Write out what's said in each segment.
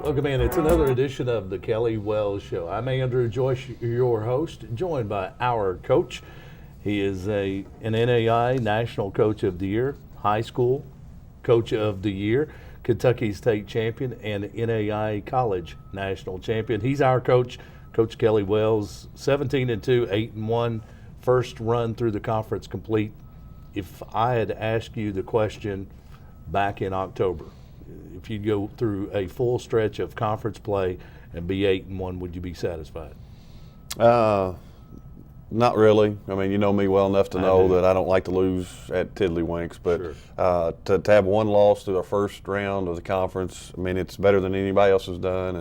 Welcome in. It's another edition of the Kelly Wells Show. I'm Andrew Joyce, your host, joined by our coach. He is an NAI National Coach of the Year, High School Coach of the Year, Kentucky State Champion, and NAI College National Champion. He's our coach, Coach Kelly Wells, 17-2, 8-1, first run through the conference complete. If I had asked you the question back in October, if you'd go through a full stretch of conference play and be 8-1, would you be satisfied? Not really. I mean, you know me well enough to know that I don't like to lose at Tiddlywinks, but Sure. to have one loss through the first round of the conference, I mean, it's better than anybody else has done,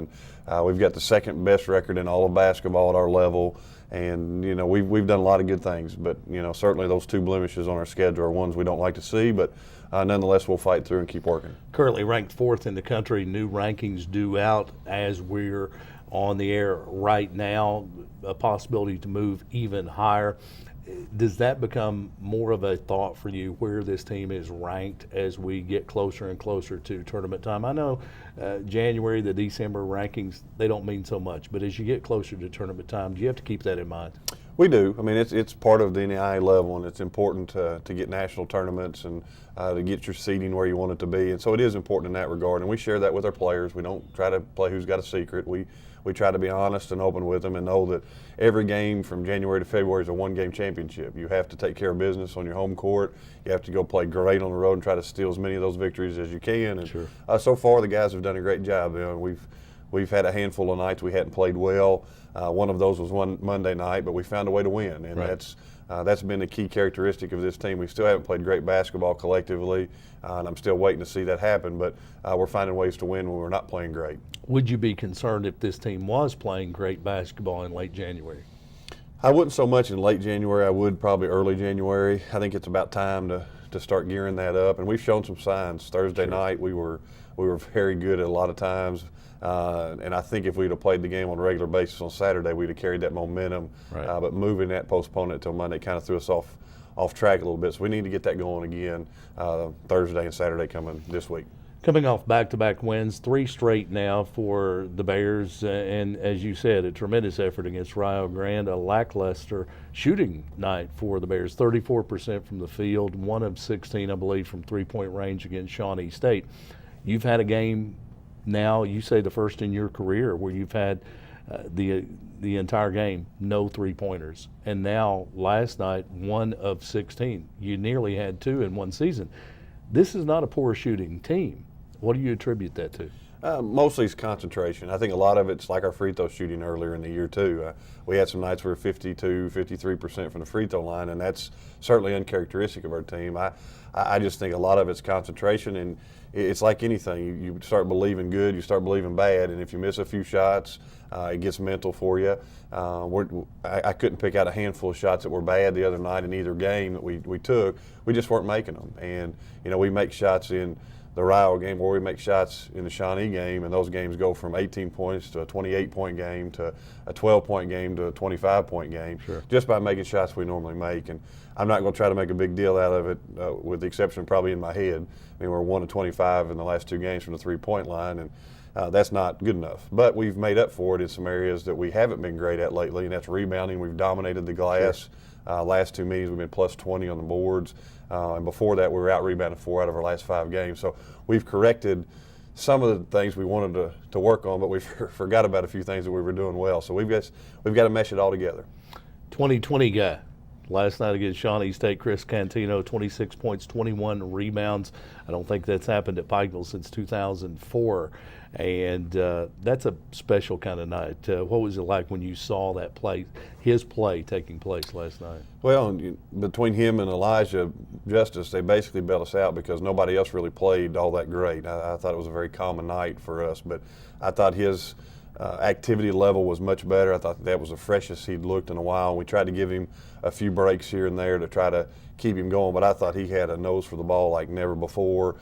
and we've got the second best record in all of basketball at our level, and you know we've done a lot of good things, but you know certainly those two blemishes on our schedule are ones we don't like to see, but nonetheless we'll fight through and keep working. Currently ranked fourth in the country. New rankings due out as we're on the air right now, a possibility to move even higher. Does that become more of a thought for you where this team is ranked as we get closer and closer to tournament time? I know January, the December rankings, they don't mean so much, but as you get closer to tournament time, do you have to keep that in mind? We do. I mean, it's part of the NAIA level, and it's important to get national tournaments and to get your seeding where you want it to be. And so it is important in that regard, and we share that with our players. We don't try to play who's got a secret. We try to be honest and open with them and know that every game from January to February is a one-game championship. You have to take care of business on your home court. You have to go play great on the road and try to steal as many of those victories as you can. And Sure. So far, the guys have done a great job. You know, we've had a handful of nights we hadn't played well. One of those was one Monday night, but we found a way to win, and Right. that's been the key characteristic of this team. We still haven't played great basketball collectively, and I'm still waiting to see that happen, but we're finding ways to win when we're not playing great. Would you be concerned if this team was playing great basketball in late January? I wouldn't so much in late January. I would probably early January. I think it's about time to start gearing that up, and we've shown some signs. Thursday night we were very good at a lot of times. And I think if we'd have played the game on a regular basis on Saturday, we'd have carried that momentum. Right. But moving that, postponing it until Monday kind of threw us off track a little bit. So we need to get that going again Thursday and Saturday coming this week. Coming off back-to-back wins, 3 straight now for the Bears, and as you said, a tremendous effort against Rio Grande, a lackluster shooting night for the Bears, 34% from the field, 1 of 16, I believe, from three-point range against Shawnee State. You've had a game now, you say the first in your career, where you've had the entire game, no three-pointers. And now, last night, 1 of 16. You nearly had 2 in one season. This is not a poor shooting team. What do you attribute that to? Mostly it's concentration. I think a lot of it's like our free throw shooting earlier in the year too. We had some nights where 52, 53% from the free throw line, and that's certainly uncharacteristic of our team. I just think a lot of it's concentration, and it's like anything. You start believing good, you start believing bad, and if you miss a few shots, it gets mental for you. I couldn't pick out a handful of shots that were bad the other night in either game that we took. We just weren't making them, and you know we make shots in the Rio game where we make shots in the Shawnee game, and those games go from 18 points to a 28-point game to a 12-point game to a 25-point game, Sure. just by making shots we normally make. And I'm not going to try to make a big deal out of it, with the exception probably in my head. I mean, we're 1 of 25 in the last 2 games from the three-point line, and that's not good enough. But we've made up for it in some areas that we haven't been great at lately, and that's rebounding. We've dominated the glass. Sure. Last 2 meetings we've been plus 20 on the boards, and before that we were out rebounded 4 out of our last 5 games. So we've corrected some of the things we wanted to work on, but we forgot about a few things that we were doing well. So we've got to mesh it all together. 2020 guy. Last night against Shawnee State, Chris Cantino, 26 points, 21 rebounds. I don't think that's happened at Pikeville since 2004. And that's a special kind of night. What was it like when you saw that his play taking place last night? Well, between him and Elijah Justice, they basically bailed us out because nobody else really played all that great. I thought it was a very common night for us, but I thought his activity level was much better. I thought that was the freshest he'd looked in a while. We tried to give him a few breaks here and there to try to keep him going, but I thought he had a nose for the ball like never before.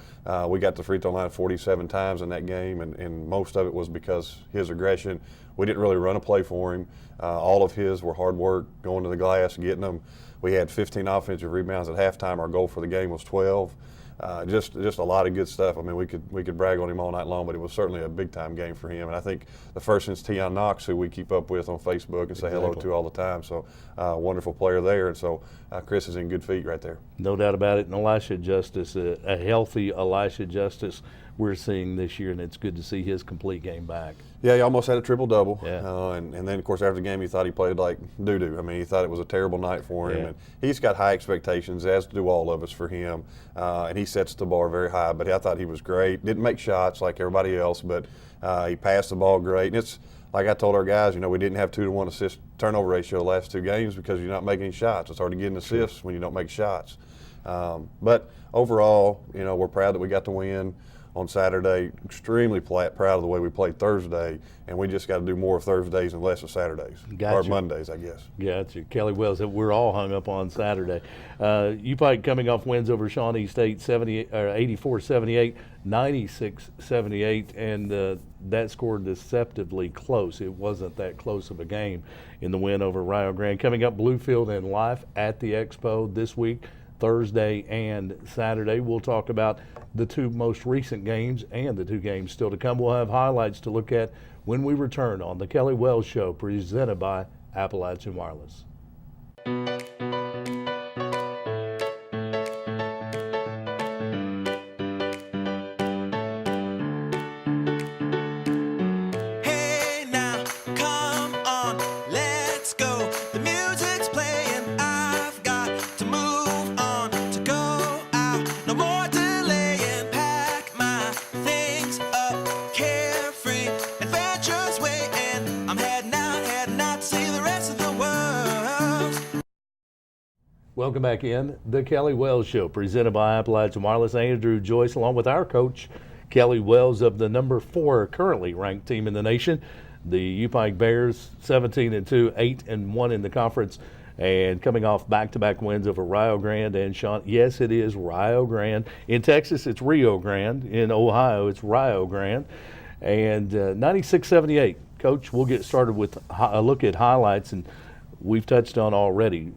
We got the free throw line 47 times in that game, and most of it was because his aggression. We didn't really run a play for him. All of his were hard work, going to the glass, getting them. We had 15 offensive rebounds at halftime. Our goal for the game was 12. just a lot of good stuff. I mean, we could brag on him all night long, but it was certainly a big time game for him. And I think the first since Tion Knox, who we keep up with on Facebook and say hello to all the time. So wonderful player there, and so Chris is in good feet right there. No doubt about it. And Elisha Justice, a healthy Elisha Justice we're seeing this year, and it's good to see his complete game back. Yeah, he almost had a triple-double. Yeah. And then, of course, after the game, he thought he played like doo-doo. I mean, he thought it was a terrible night for him. Yeah. And he's got high expectations, as do all of us for him. And he sets the bar very high. But I thought he was great. Didn't make shots like everybody else, but he passed the ball great. And it's like I told our guys, we didn't have 2-to-1 assist turnover ratio the last 2 games because you're not making any shots. It's hard to get an assist when you don't make shots. But overall, we're proud that we got to win on Saturday. Extremely proud of the way we played Thursday, and we just got to do more of Thursdays and less of Saturdays. Gotcha. Or Mondays, I guess. Gotcha. Kelly Wells, we're all hung up on Saturday. UPike coming off wins over Shawnee State 84-78, 96-78, and that scored deceptively close. It wasn't that close of a game in the win over Rio Grande. Coming up, Bluefield and Life at the Expo this week, Thursday and Saturday. We'll talk about the 2 most recent games and the 2 games still to come. We'll have highlights to look at when we return on the Kelly Wells Show, presented by Appalachian Wireless. Hey now, come on, let's go. The music's playing, I've got to move on to go out. No more delaying, pack my things up, carefree, adventures waiting. I'm heading out to see the rest of the world. Welcome back in the Kelly Wells Show, presented by Appalachian Wireless. Andrew Joyce, along with our coach, Kelly Wells, of the number 4 currently ranked team in the nation, the UPike Bears, 17-2, 8-1 in the conference, and coming off back-to-back wins over Rio Grande and Sean. Yes, it is Rio Grande. In Texas, it's Rio Grande. In Ohio, it's Rio Grande. And 96-78. Coach, we'll get started with a look at highlights, and we've touched on already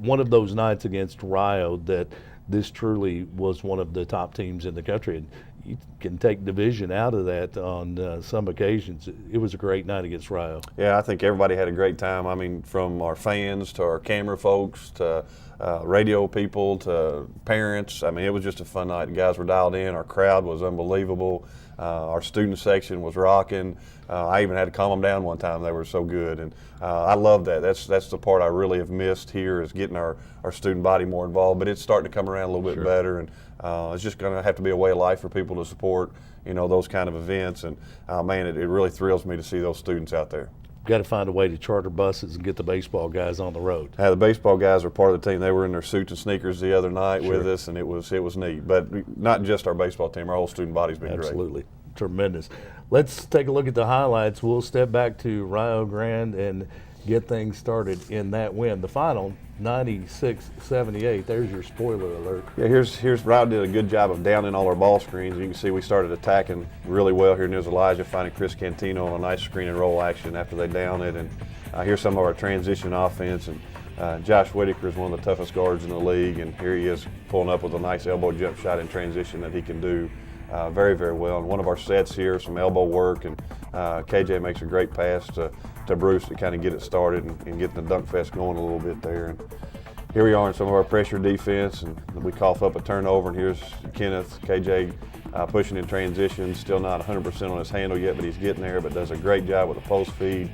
one of those nights against Rio that this truly was one of the top teams in the country. And you can take division out of that on some occasions. It was a great night against Rio. Yeah, I think everybody had a great time. I mean, from our fans to our camera folks to radio people to parents. I mean, it was just a fun night. The guys were dialed in. Our crowd was unbelievable. Our student section was rocking. I even had to calm them down one time. They were so good, and I love that. That's the part I really have missed here, is getting our student body more involved. But it's starting to come around a little bit better, and it's just going to have to be a way of life for people to support, those kind of events. And man, it really thrills me to see those students out there. Got to find a way to charter buses and get the baseball guys on the road. The baseball guys are part of the team. They were in their suits and sneakers the other night with us, and it was neat. But not just our baseball team, our whole student body's been great. Absolutely. Tremendous. Let's take a look at the highlights. We'll step back to Rio Grande and get things started in that win. The final, 96-78. There's your spoiler alert. Yeah, here's Rio did a good job of downing all our ball screens. You can see we started attacking really well here. And there's Elijah finding Chris Cantino on a nice screen and roll action after they down it. And here's some of our transition offense. And Josh Whitaker is one of the toughest guards in the league. And here he is pulling up with a nice elbow jump shot in transition that he can do very, very well. And one of our sets here, some elbow work. And KJ makes a great pass to Bruce to kind of get it started and get the dunk fest going a little bit there. And here we are in some of our pressure defense, and we cough up a turnover, and here's Kenneth, KJ pushing in transition, still not 100% on his handle yet, but he's getting there, but does a great job with the post feed.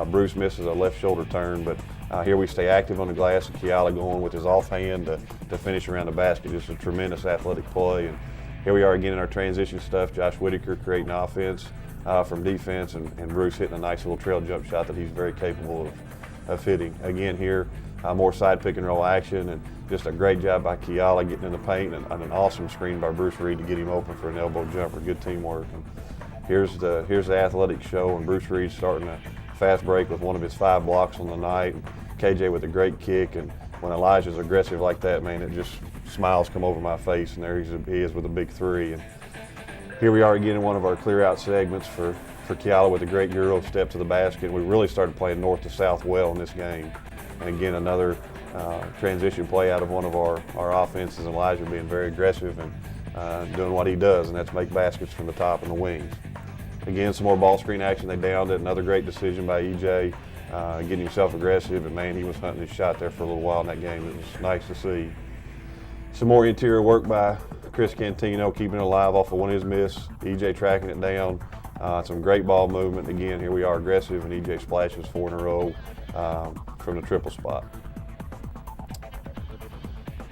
Bruce misses a left shoulder turn, but here we stay active on the glass, and Kiala going with his offhand to finish around the basket. Just a tremendous athletic play. And here we are again in our transition stuff. Josh Whitaker creating offense from defense, and Bruce hitting a nice little trail jump shot that he's very capable of hitting. Again here, more side pick and roll action, and just a great job by Kiala getting in the paint, and an awesome screen by Bruce Reed to get him open for an elbow jumper. Good teamwork. And here's the athletic show, and Bruce Reed starting a fast break with one of his 5 blocks on the night. And KJ with a great kick, and when Elijah's aggressive like that, man, it just smiles come over my face, and there he is with a big 3. And here we are again in one of our clear out segments for Kiala with a great Euro step to the basket. We really started playing north to south well in this game. And again, another transition play out of one of our offenses, Elijah being very aggressive and doing what he does, and that's make baskets from the top and the wings. Again, some more ball screen action. They downed it. Another great decision by EJ, getting himself aggressive, and man, he was hunting his shot there for a little while in that game. It was nice to see. Some more interior work by Chris Cantino, keeping it alive off of one of his misses. EJ tracking it down. Some great ball movement. Again, here we are aggressive, and EJ splashes 4 in a row from the triple spot.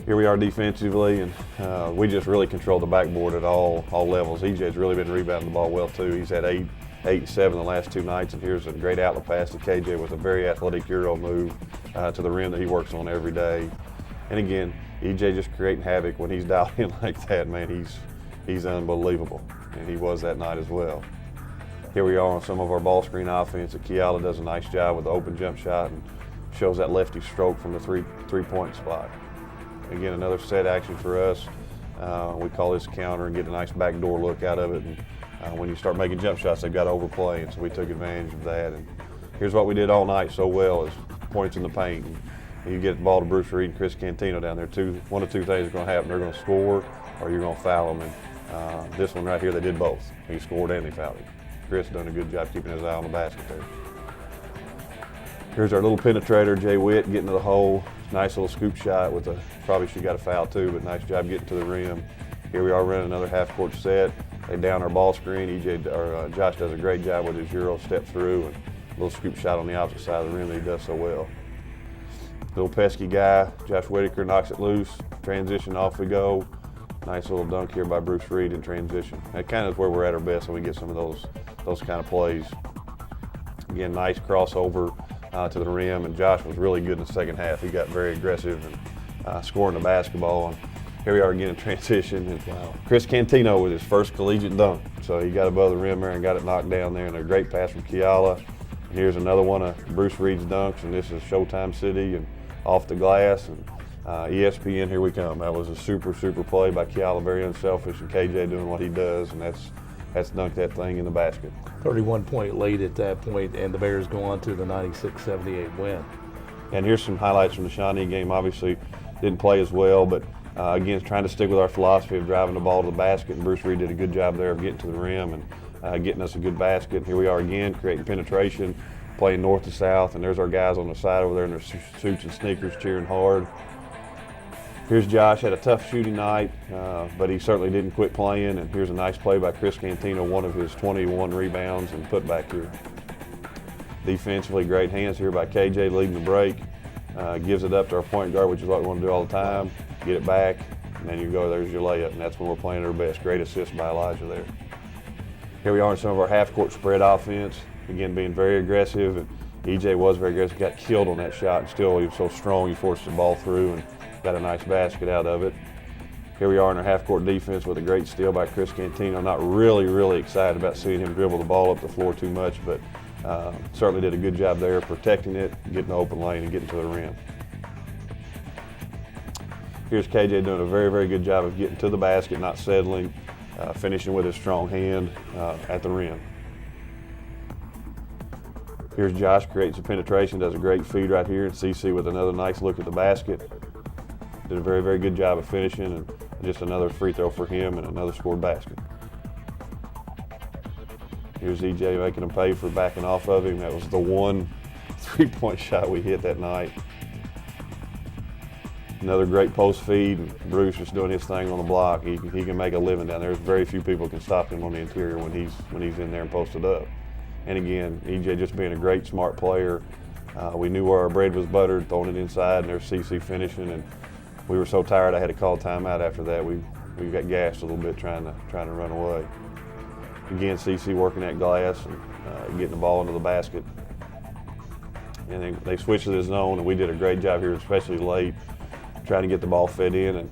Here we are defensively, and we just really control the backboard at all levels. EJ's really been rebounding the ball well too. He's had 8 and 7 the last 2 nights, and here's a great outlet pass to KJ with a very athletic Euro move to the rim that he works on every day. And again, EJ just creating havoc when he's dialed in like that, man. He's unbelievable, and he was that night as well. Here we are on some of our ball screen offense. Kiala does a nice job with the open jump shot and shows that lefty stroke from the three-point spot. Again, another set action for us. We call this counter and get a nice backdoor look out of it. And when you start making jump shots, they've got to overplay, and so we took advantage of that. And here's what we did all night so well is points in the paint. And you get the ball to Bruce Reed and Chris Cantino down there. One of 2 things is going to happen. They're going to score or you're going to foul them. And this one right here, they did both. He scored and they fouled him. Chris done a good job keeping his eye on the basket there. Here's our little penetrator, Jay Witt, getting to the hole. Nice little scoop shot with probably should got a foul too, but nice job getting to the rim. Here we are running another half-court set. They down our ball screen. Josh does a great job with his Euro step through and a little scoop shot on the opposite side of the rim that he does so well. Little pesky guy, Josh Whitaker knocks it loose. Transition, off we go. Nice little dunk here by Bruce Reed in transition. That kind of is where we're at our best when we get some of those kind of plays. Again, nice crossover to the rim, and Josh was really good in the second half. He got very aggressive and scoring the basketball. And here we are again in transition. And Wow. Chris Cantino with his first collegiate dunk. So he got above the rim there and got it knocked down there, and a great pass from Kiala. And here's another one of Bruce Reed's dunks, and this is Showtime City and off the glass. And ESPN, here we come. That was a super play by Kiala, very unselfish, and KJ doing what he does, and that's dunked that thing in the basket. 31-point lead at that point, and the Bears go on to the 96-78 win. And here's some highlights from the Shawnee game. Obviously, didn't play as well, but again, trying to stick with our philosophy of driving the ball to the basket, and Bruce Reed did a good job there of getting to the rim and getting us a good basket. And here we are again, creating penetration, playing north to south, and there's our guys on the side over there in their suits and sneakers cheering hard. Here's Josh, had a tough shooting night, but he certainly didn't quit playing. And here's a nice play by Chris Cantino, one of his 21 rebounds and put back here. Defensively, great hands here by KJ leading the break. Gives it up to our point guard, which is what we want to do all the time. Get it back, and then you go, there's your layup, and that's when we're playing our best. Great assist by Elijah there. Here we are in some of our half-court spread offense. Again, being very aggressive, and EJ was very aggressive, got killed on that shot, and still he was so strong, he forced the ball through and got a nice basket out of it. Here we are in our half-court defense with a great steal by Chris Cantino. Not really excited about seeing him dribble the ball up the floor too much, but certainly did a good job there protecting it, getting the open lane, and getting to the rim. Here's KJ doing a very good job of getting to the basket, not settling, finishing with his strong hand at the rim. Here's Josh, creates a penetration, does a great feed right here, and CC with another nice look at the basket. Did a very good job of finishing, and just another free throw for him and another scored basket. Here's EJ making him pay for backing off of him. That was the one 3-point shot we hit that night. Another great post feed, and Bruce just doing his thing on the block. He can make a living down there. There's very few people can stop him on the interior when he's in there and posted up. And again, EJ just being a great, smart player. We knew where our bread was buttered, throwing it inside, and there's CC finishing. And we were so tired I had to call timeout after that. We got gassed a little bit trying to run away. Again, CC working that glass and getting the ball into the basket. And they switched to the zone, and we did a great job here, especially late, trying to get the ball fed in. And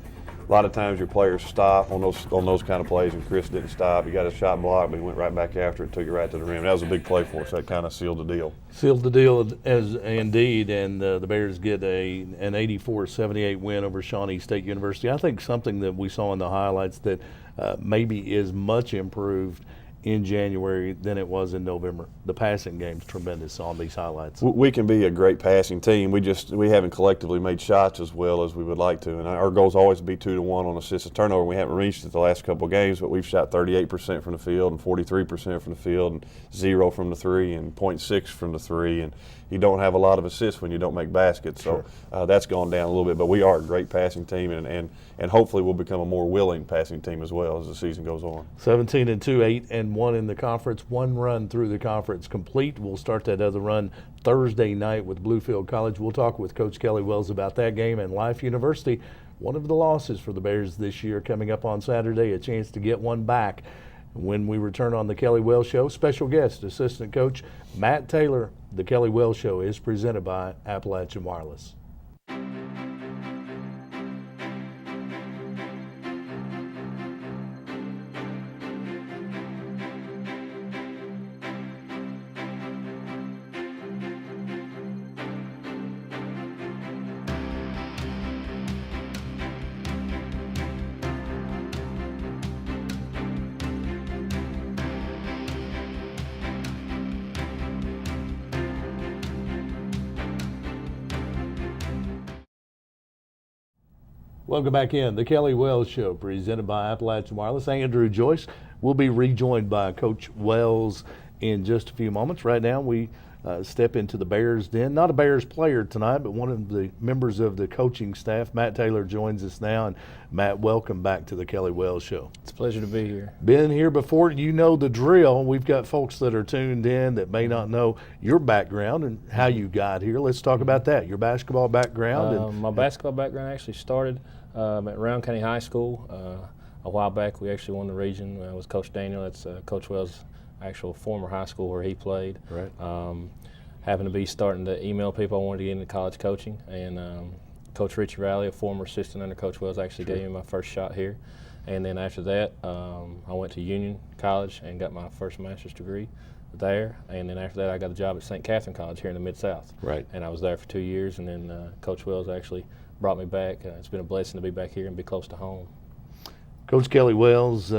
a lot of times your players stop on those kind of plays, and Chris didn't stop. He got his shot blocked, but he went right back after it, took it right to the rim. That was a big play for us. That kind of sealed the deal. Sealed the deal as indeed, and the Bears get an 84-78 win over Shawnee State University. I think something that we saw in the highlights that maybe is much improved in January than it was in November. The passing game's tremendous on these highlights. We can be a great passing team. We haven't collectively made shots as well as we would like to, and our goal is always to be 2-to-1 on assists and turnover. We haven't reached it the last couple of games, but we've shot 38% from the field and 43% from the field, and 0 from the 3 and 0.6 from the 3. And you don't have a lot of assists when you don't make baskets, so that's gone down a little bit. But we are a great passing team, and hopefully we'll become a more willing passing team as well as the season goes on. 17-2, 8-1 in the conference. One run through the conference complete. We'll start that other run Thursday night with Bluefield College. We'll talk with Coach Kelly Wells about that game, and Life University, one of the losses for the Bears this year, coming up on Saturday, a chance to get one back. When we return on the Kelly Wells Show, special guest, assistant coach Matt Taylor. The Kelly Wells Show is presented by Appalachian Wireless. Welcome back in. The Kelly Wells Show, presented by Appalachian Wireless. Andrew Joyce will be rejoined by Coach Wells in just a few moments. Right now, we step into the Bears den. Not a Bears player tonight, but one of the members of the coaching staff. Matt Taylor joins us now. And Matt, welcome back to the Kelly Wells Show. It's a pleasure to be here. Been here before. You know the drill. We've got folks that are tuned in that may not know your background and how you got here. Let's talk about that, your basketball background. My basketball background actually started at Round County High School. A while back, we actually won the region with Coach Daniel. That's Coach Wells' actual former high school where he played. Right. Happened to be starting to email people I wanted to get into college coaching, and Coach Richie Riley, a former assistant under Coach Wells, actually gave me my first shot here. And then after that, I went to Union College and got my first master's degree there. And then after that, I got a job at St. Catherine College here in the Mid-South. Right. And I was there for 2 years, and then Coach Wells actually brought me back. It's been a blessing to be back here and be close to home. Coach Kelly Wells,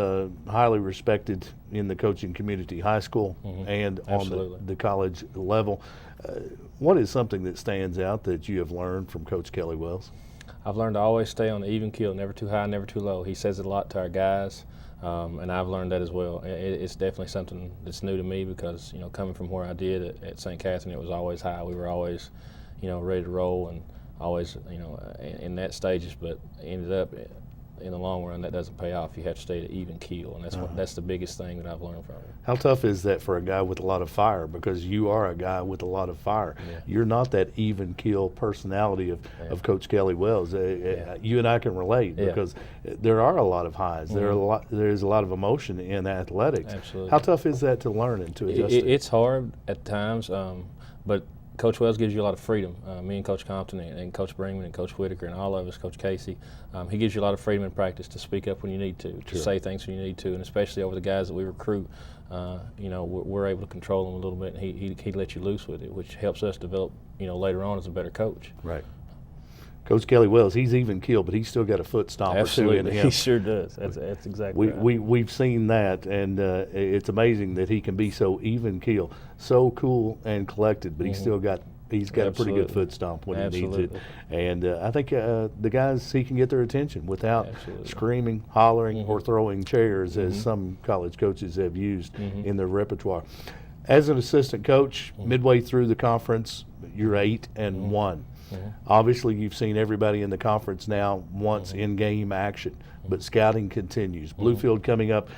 highly respected in the coaching community, high school and Absolutely. on the college level. What is something that stands out that you have learned from Coach Kelly Wells? I've learned to always stay on the even keel, never too high, never too low. He says it a lot to our guys, and I've learned that as well. It's definitely something that's new to me because, coming from where I did at St. Catherine, it was always high. We were always, ready to roll and always, in that stages, but ended up in the long run, that doesn't pay off. You have to stay at even keel, and that's the biggest thing that I've learned from it. How tough is that for a guy with a lot of fire? Because you are a guy with a lot of fire. Yeah. You're not that even keel personality of Coach Kelly Wells. You and I can relate because there are a lot of highs. There's a lot of emotion in athletics. Absolutely. How tough is that to learn and to adjust? It's hard at times, but Coach Wells gives you a lot of freedom. Me and Coach Compton and Coach Brinkman and Coach Whitaker and all of us, Coach Casey, he gives you a lot of freedom in practice to speak up when you need to say things when you need to, and especially over the guys that we recruit, we're able to control them a little bit, and he lets you loose with it, which helps us develop, later on as a better coach. Right. Coach Kelly Wells, he's even keeled, but he's still got a foot stomp or two in him. He sure does. That's exactly right. We've seen that, and it's amazing that he can be so even keel, so cool and collected, but he's got a pretty good foot stomp when he needs it. And I think the guys, he can get their attention without screaming, hollering, or throwing chairs, as some college coaches have used in their repertoire. As an assistant coach, midway through the conference, you're 8-1. Obviously, you've seen everybody in the conference now once in game action, but scouting continues. Bluefield coming up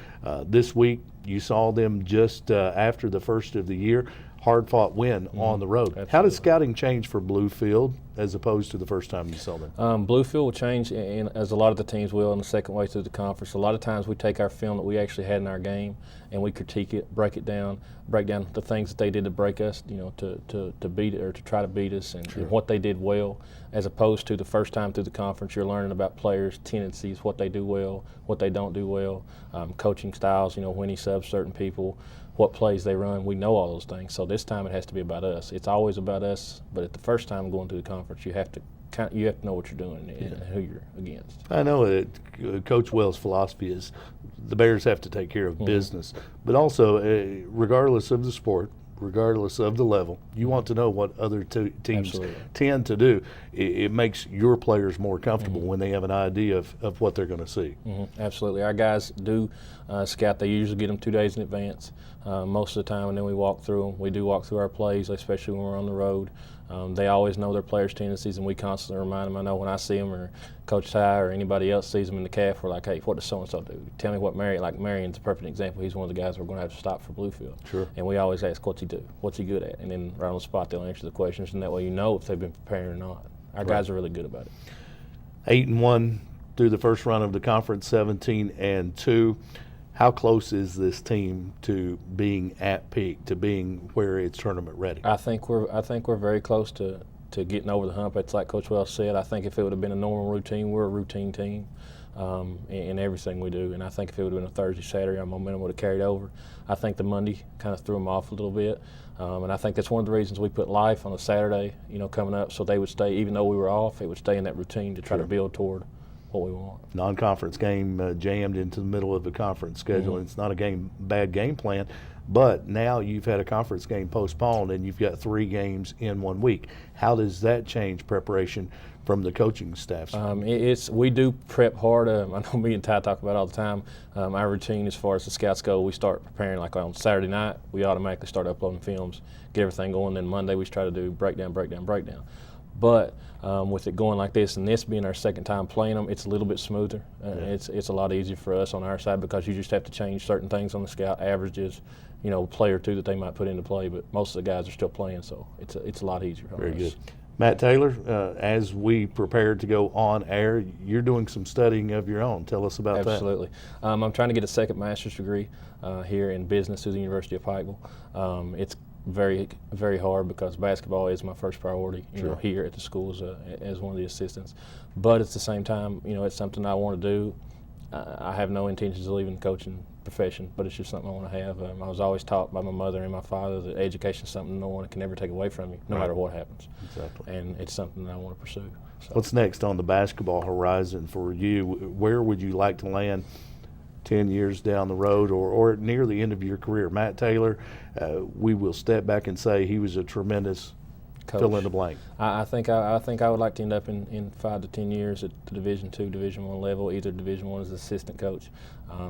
this week. You saw them just after the first of the year. Hard-fought win on the road. Absolutely. How does scouting change for Bluefield as opposed to the first time you saw them? Bluefield will change, as a lot of the teams will, in the second way through the conference. A lot of times we take our film that we actually had in our game and we critique it, break down the things that they did to break us, to beat it or to try to beat us, and what they did well, as opposed to the first time through the conference. You're learning about players' tendencies, what they do well, what they don't do well, coaching styles, when he subs certain people, what plays they run. We know all those things. So this time it has to be about us. It's always about us, but at the first time going through the conference, you have to you have to know what you're doing and who you're against. I know that Coach Wells' philosophy is the Bears have to take care of business, but also, regardless of the sport, regardless of the level, you want to know what other teams Absolutely. tend to do. It makes your players more comfortable when they have an idea of what they're going to see. Absolutely. Our guys do scout. They usually get them 2 days in advance most of the time, and then we walk through them. We do walk through our plays, especially when we're on the road. They always know their players' tendencies, and we constantly remind them. I know when I see them or Coach Ty or anybody else sees them in the calf, we're like, hey, what does so-and-so do? Tell me what Marion's a perfect example. He's one of the guys we're going to have to stop for Bluefield. Sure. And we always ask, what's he do? What's he good at? And then right on the spot, they'll answer the questions, and that way you know if they've been preparing or not. Our guys are really good about it. 8-1 through the first run of the conference, 17-2. How close is this team to being at peak, to being where it's tournament ready? I think we're very close to getting over the hump. It's like Coach Wells said. I think if it would have been a normal routine, we're a routine team in everything we do. And I think if it would have been a Thursday, Saturday, our momentum would have carried over. I think the Monday kind of threw them off a little bit. And I think that's one of the reasons we put Life on a Saturday, coming up, so they would stay, even though we were off, it would stay in that routine to try to build toward what we want. Non-conference game jammed into the middle of the conference schedule. It's not a bad game plan, but now you've had a conference game postponed and you've got 3 games in 1 week. How does that change preparation from the coaching staff? We do prep hard. I know me and Ty talk about it all the time. Our routine as far as the scouts go, we start preparing like on Saturday night. We automatically start uploading films, get everything going. Then Monday we try to do breakdown. But with it going like this and this being our second time playing them, it's a little bit smoother. It's a lot easier for us on our side because you just have to change certain things on the scout averages, a play or two that they might put into play. But most of the guys are still playing, so it's a lot easier. Very good. Matt Taylor, as we prepare to go on air, you're doing some studying of your own. Tell us about that. Absolutely. I'm trying to get a second master's degree here in business through the University of Pikeville. It's very, very hard because basketball is my first priority, here at the school as one of the assistants. But at the same time, it's something I want to do. I have no intentions of leaving the coaching profession, but it's just something I want to have. I was always taught by my mother and my father that education is something no one can ever take away from you, no matter what happens. Exactly. And it's something that I want to pursue. So. What's next on the basketball horizon for you? Where would you like to land 10 years down the road or near the end of your career? Matt Taylor, we will step back and say he was a tremendous Coach. Fill in the blank. I think I would like to end up in 5 to 10 years at the Division II, Division I level, either Division I as an assistant coach,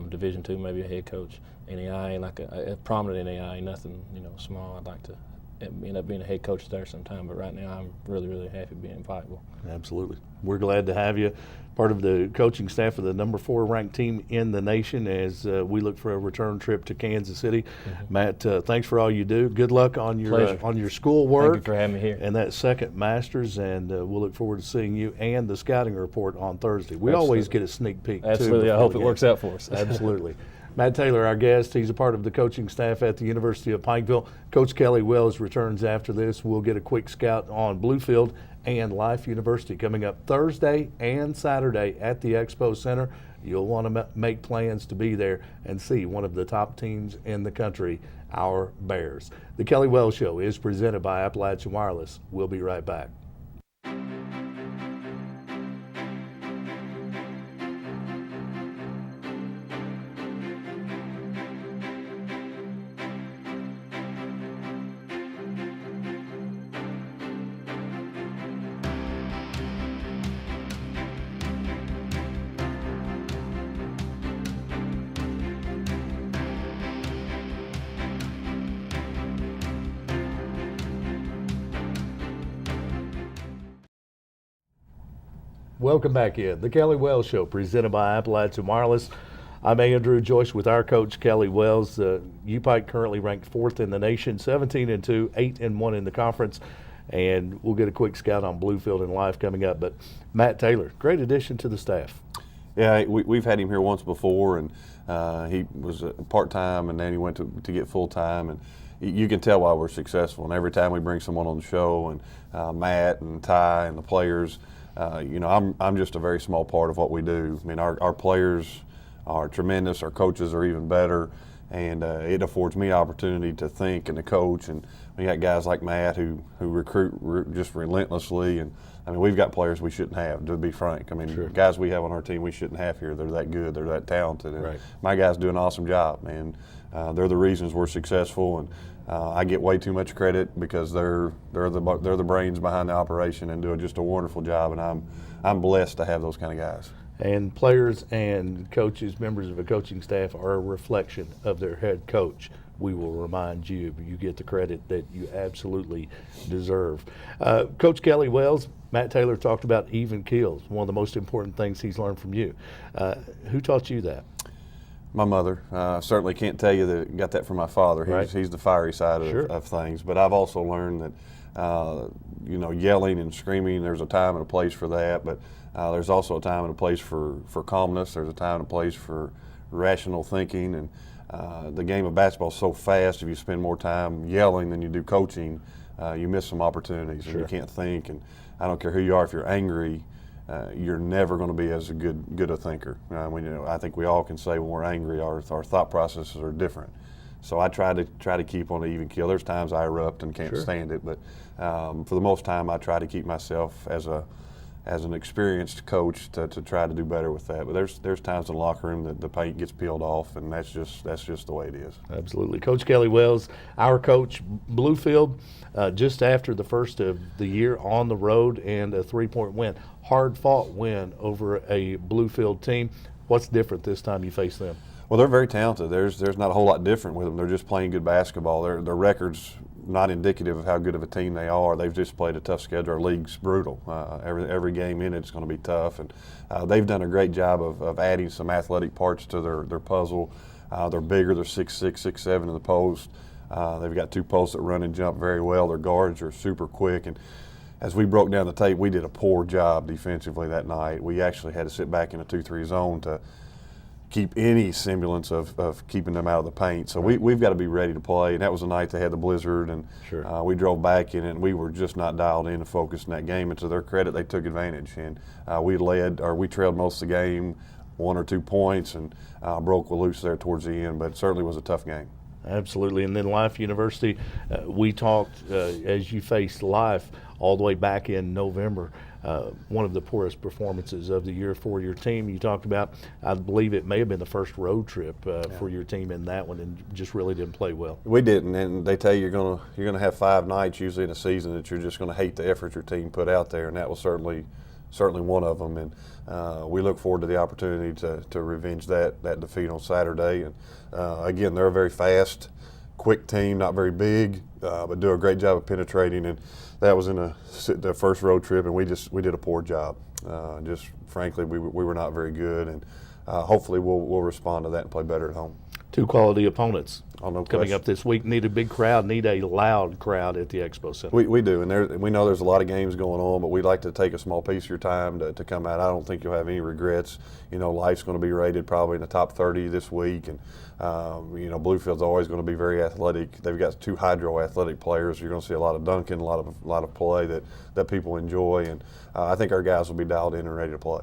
Division II maybe a head coach, NAIA, like a prominent NAIA, nothing small. I'd like to end up being a head coach there sometime, but right now I'm really, really happy being in Pikeville. Absolutely. We're glad to have you part of the coaching staff of the number 4 ranked team in the nation as we look for a return trip to Kansas City. Matt, thanks for all you do. Good luck on your school work. Thank you for having me here. And that second Masters, and we'll look forward to seeing you and the scouting report on Thursday. We always get a sneak peek, Absolutely. too. I hope it works out for us. Absolutely. Matt Taylor, our guest, he's a part of the coaching staff at the University of Pikeville. Coach Kelly Wells returns after this. We'll get a quick scout on Bluefield and Life University coming up Thursday and Saturday at the Expo Center. You'll want to make plans to be there and see one of the top teams in the country, our Bears. The Kelly Wells Show is presented by Appalachian Wireless. We'll be right back. Welcome back in. The Kelly Wells Show, presented by Appalachian Wireless. I'm Andrew Joyce with our coach, Kelly Wells. UPike currently ranked 4th in the nation, 17-2, 8-1 in the conference. And we'll get a quick scout on Bluefield and Life coming up. But Matt Taylor, great addition to the staff. Yeah, we've had him here once before, and he was part-time, and then he went to get full-time. And you can tell why we're successful. And every time we bring someone on the show, and Matt and Ty and the players, I'm just a very small part of what we do. I mean, our players are tremendous. Our coaches are even better. and it affords me opportunity to think and to coach. And we got guys like Matt who recruit just relentlessly, and I mean, we've got players we shouldn't have, to be frank. I mean, guys we have on our team we shouldn't have here. They're that good. They're that talented. And my guys do an awesome job, and they're the reasons we're successful. And I get way too much credit because they're the brains behind the operation and do just a wonderful job. And I'm blessed to have those kind of guys. And players and coaches, members of a coaching staff, are a reflection of their head coach. We will remind you, you get the credit that you absolutely deserve. Coach Kelly Wells, Matt Taylor talked about even keels, one of the most important things he's learned from you. Who taught you that? My mother. Certainly can't tell you that I got that from my father. He's the fiery side of things. But I've also learned that, yelling and screaming, there's a time and a place for that. But there's also a time and a place for calmness. There's a time and a place for rational thinking. And the game of basketball is so fast, if you spend more time yelling than you do coaching, you miss some opportunities and you can't think. And I don't care who you are, if you're angry, you're never going to be as good a thinker. I think we all can say when we're angry, our thought processes are different. So I try to keep on an even keel. There's times I erupt and can't stand it, but for the most time, I try to keep myself as an experienced coach to try to do better with that. But there's times in the locker room that the paint gets peeled off, and that's just the way it is. Absolutely. Coach Kelly Wells, our coach, Bluefield, just after the first of the year on the road and a 3-point win. Hard-fought win over a Bluefield team. What's different this time you face them? Well, they're very talented. There's not a whole lot different with them. They're just playing good basketball. Their record's not indicative of how good of a team they are. They've just played a tough schedule. Our league's brutal. Every game in it's going to be tough, and they've done a great job of adding some athletic parts to their puzzle. They're bigger. They're 6'6", 6'7" in the post. They've got 2 posts that run and jump very well. Their guards are super quick, and as we broke down the tape, we did a poor job defensively that night. We actually had to sit back in a 2-3 zone to keep any semblance of keeping them out of the paint. So we've got to be ready to play. And that was the night they had the blizzard, and we drove back in it, and we were just not dialed in and focused in that game. And to their credit, they took advantage. And we trailed most of the game, 1 or 2 points, and broke loose there towards the end. But it certainly was a tough game. Absolutely. And then Life University, we talked as you faced Life all the way back in November. One of the poorest performances of the year for your team. You talked about, I believe it may have been the first road trip for your team in that one, and just really didn't play well. We didn't, and they tell you you're gonna have 5 nights usually in a season that you're just going to hate the effort your team put out there, and that was certainly one of them. And we look forward to the opportunity to revenge that defeat on Saturday. And again, they're a very fast, quick team, not very big, but do a great job of penetrating. And that was in the first road trip, and we did a poor job. Just frankly, we were not very good, and hopefully we'll respond to that and play better at home. 2 quality opponents no coming question. up this week. Need a big crowd, need a loud crowd at the Expo Center. We do, and we know there's a lot of games going on, but we'd like to take a small piece of your time to come out. I don't think you'll have any regrets. Life's going to be rated probably in the top 30 this week, and Bluefield's always going to be very athletic. They've got 2 hydro-athletic players. You're going to see a lot of dunking, a lot of play that people enjoy, and I think our guys will be dialed in and ready to play.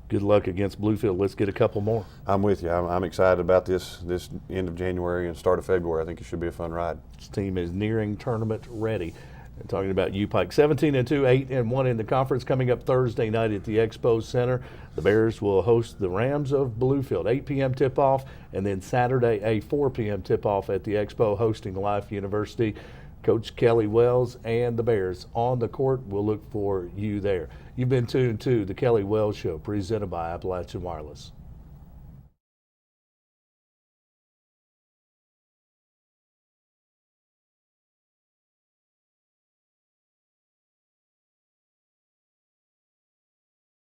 Good luck against Bluefield. Let's get a couple more. I'm with you. I'm excited about this end of January and start of February. I think it should be a fun ride. This team is nearing tournament ready. And talking about U-Pike, 17-2, 8-1 in the conference. Coming up Thursday night at the Expo Center, the Bears will host the Rams of Bluefield. 8 p.m. tip-off, and then Saturday a 4 p.m. tip-off at the Expo, hosting Life University. Coach Kelly Wells and the Bears on the court. We'll look for you there. You've been tuned to the Kelly Wells Show, presented by Appalachian Wireless.